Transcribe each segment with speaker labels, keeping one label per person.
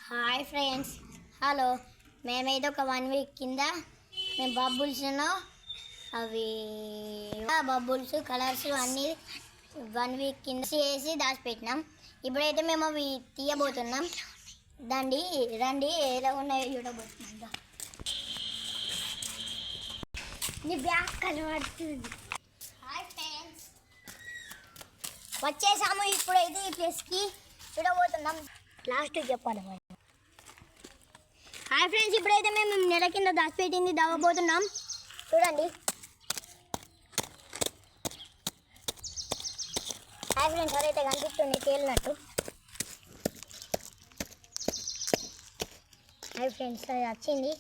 Speaker 1: Hi friends, hello. మేమైతే ఒక 1 week కింద మేము బబుల్స్ అవి బబుల్స్ కలర్స్ అన్నీ 1 వీక్ కింద చేసి దాచిపెట్టినాం. ఇప్పుడైతే మేము అవి తీయబోతున్నాం. రండి ఎలా ఉన్నాయో చూడబోతున్నాం. నీ బ్యాగ్ కనబడుతుంది. హాయ్ ఫ్రెండ్స్, వచ్చేసాము. ఇప్పుడైతే ఈ ప్లేస్కి చూడబోతున్నాం. లాస్ట్ చెప్పాలి. హాయ్ ఫ్రెండ్స్, ఇప్పుడైతే మేము నెల కింద దాచిపెట్టింది దవ్వబోతున్నాం. చూడండి. హాయ్ ఫ్రెండ్స్, అదైతే కనిపిస్తుంది తేలినట్టు. హాయ్ ఫ్రెండ్స్, అది వచ్చింది.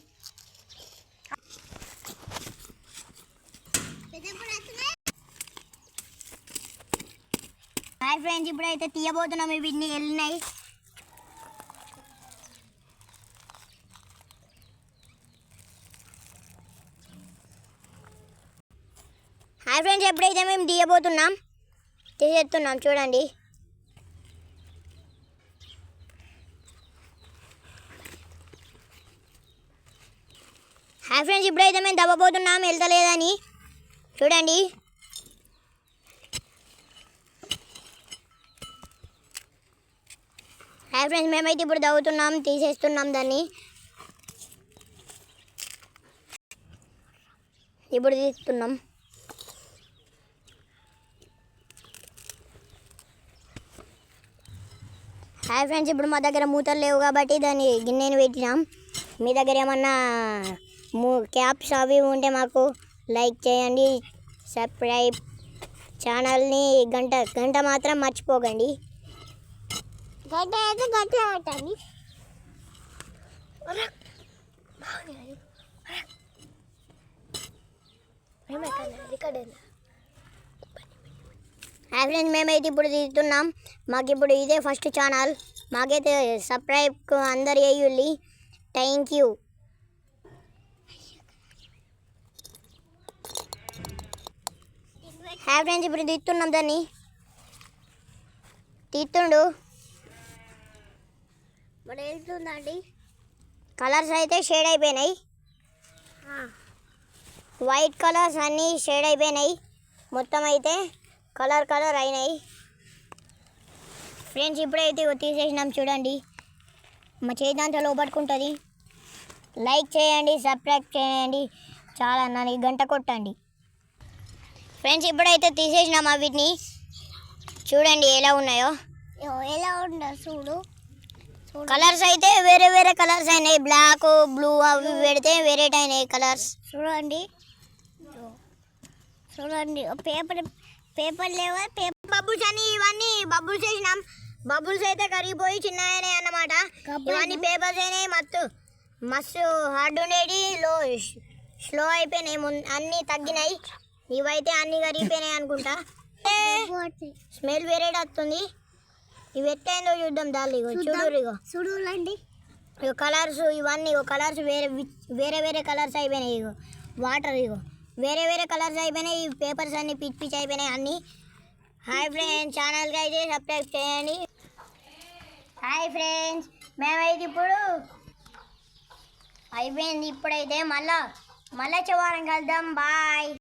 Speaker 1: హాయ్ ఫ్రెండ్స్, ఇప్పుడైతే తీయబోతున్నాం. వీటిని వెళ్ళినాయి. హాయ్ ఫ్రెండ్స్, ఎప్పుడైతే మేము తీయబోతున్నాం, తీసేస్తున్నాం. చూడండి. హాయ్ ఫ్రెండ్స్, ఇప్పుడైతే మేము దవ్వబోతున్నాం వెళ్తలేదని. చూడండి. హాయ్ ఫ్రెండ్స్, మేమైతే ఇప్పుడు దవ్వుతున్నాం, తీసేస్తున్నాం దాన్ని. ఇప్పుడు తీస్తున్నాం. హాయ్ ఫ్రెండ్స్, ఇప్పుడు మా దగ్గర మూతలు లేవు కాబట్టి దాన్ని గిన్నెని పెట్టినాం. మీ దగ్గర ఏమన్నా క్యాప్స్ అవి ఉంటే మాకు లైక్ చేయండి, సబ్స్క్రైబ్ ఛానల్ని గంట మాత్రం మర్చిపోకండి. గంట అయితే గంట పెట్టండి. హాయ్ ఫ్రెండ్స్, మేమైతే ఇప్పుడు తీస్తున్నాం. మాకు ఇప్పుడు ఇదే ఫస్ట్ ఛానల్. మాకైతే సబ్స్క్రైబ్ అందరు చేయండి. Thank you. హాయ్ ఫ్రెండ్స్, ఇప్పుడు తీస్తున్నాం దాన్ని. తీస్తుండు. మరి వెళ్తుందండి. కలర్స్ అయితే షేడ్ అయిపోయినాయి. వైట్ కలర్స్ అన్నీ షేడ్ అయిపోయినాయి. మొత్తం అయితే కలర్ అయినాయి. ఫ్రెండ్స్, ఇప్పుడైతే తీసేసినాం. చూడండి, మా చేతి లోపట్టుకుంటుంది. లైక్ చేయండి, సబ్స్క్రైబ్ చేయండి, చాలా నన్ను గంట కొట్టండి. ఫ్రెండ్స్, ఇప్పుడైతే తీసేసినాం వీటిని. చూడండి ఎలా ఉన్నాయో. ఎలా ఉండో చూడు. కలర్స్ అయితే వేరే కలర్స్ అయినాయి. బ్లాక్, బ్లూ అవి పెడితే వేరేట్ అయినాయి కలర్స్. చూడండి. పేపర్ లేవా? బబుల్స్ అని ఇవన్నీ బబుల్స్ వేసినాం. బబుల్స్ అయితే కరిగిపోయి చిన్న అయినాయి అన్నమాట. ఇవన్నీ పేపర్స్ అయినాయి. మస్తు హార్డ్ ఉండేది, స్లో అయిపోయినాయి. అన్నీ తగ్గినాయి. ఇవైతే అన్నీ కరిగిపోయినాయి అనుకుంటా. స్మెల్ వేరే వస్తుంది. ఇవి ఎట్టయిందో చూద్దాం. దాన్ని చూడండి. ఇగో కలర్స్ ఇవన్నీ కలర్స్ వేరే కలర్స్ అయిపోయినాయి. వాటర్ వేరే కలర్స్ అయిపోయినాయి. ఈ పేపర్స్ అన్నీ పిచ్చి అయిపోయినాయి అన్నీ. హాయ్ ఫ్రెండ్స్, ఛానల్కి అయితే సబ్స్క్రైబ్ చేయండి. హాయ్ ఫ్రెండ్స్, మేమైతే ఇప్పుడు అయిపోయింది. ఇప్పుడైతే మళ్ళా శనివారం కలుద్దాం. బాయ్.